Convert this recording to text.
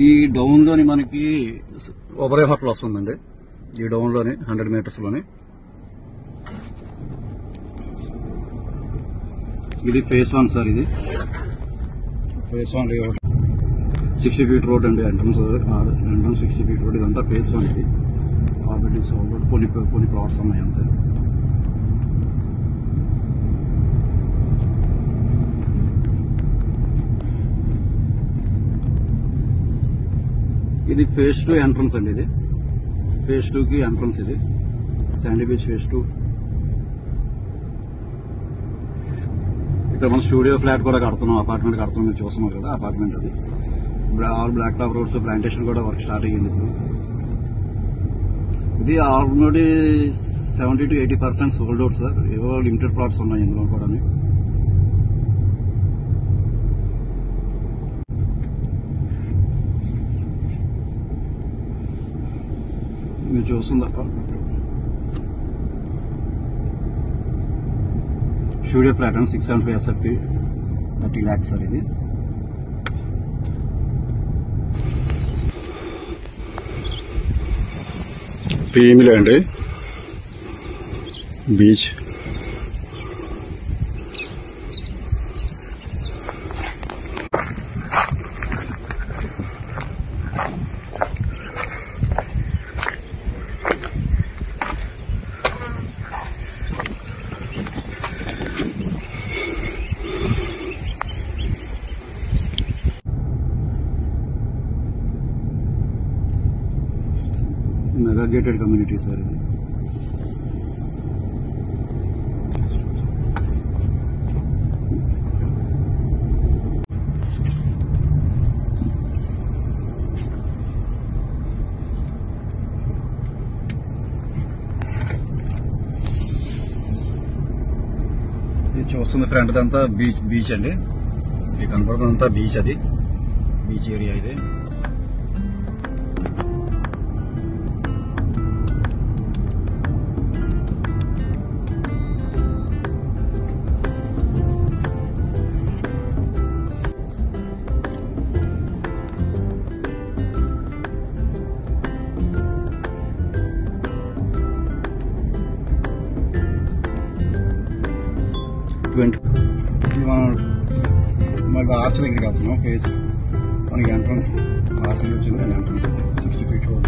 ఈ డౌన్ లోని మనకి ఒబరే హోటల్ వస్తుందండి. ఈ డౌన్ లోని 100 మీటర్స్ లోని ఇది ఫేస్ 1 సార్. ఇది ఫేస్ 1 60 ఫీట్ రోడ్ అండి. Entrance 60 feet road. ఇదంతా ఫేస్ 1. ఇది ఆల్రెడీ సోల్డ్ కొన్ని ప్లాట్స్ ఉన్నాయి అంతే. ఇది ఫేజ్ 2 ఎంట్రన్స్ అండి. ఇది ఫేజ్ 2 కి ఎంట్రన్స్. ఇది శాండీ బీచ్ ఫేజ్ 2. ఇక్కడ మనం స్టూడియో ఫ్లాట్ కూడా కడుతున్నాం, అపార్ట్మెంట్ కడుతున్నాం. మీరు చూస్తున్నాం కదా అపార్ట్మెంట్. అది all black top roads plantation కూడా వర్క్ స్టార్ట్ అయ్యింది ఇప్పుడు. ఇది already 70 to 80% sold out sir. ఏవో లిమిటెడ్ ప్లాట్స్ ఉన్నాయి ఇందులో కూడా. మీరు చూస్తుందా స్టూడియో ఫ్లాట్ అని 675 SFT 30 lakhs సార్. ఇది పీఎంలో అండి beach. Mega gated community sir. ఇది చూస్తుంది ఫ్రంట్ అంతా బీచ్ అండి. ఇది కనపడుతుందంతా బీచ్. అది బీచ్ ఏరియా. ఇది మనకి ఆర్చ్ దగ్గరికి వస్తున్నాం. ఫేస్ మనకి ఎంట్రన్స్ ఆర్చ్ వచ్చింది. Entrance 60 feet road.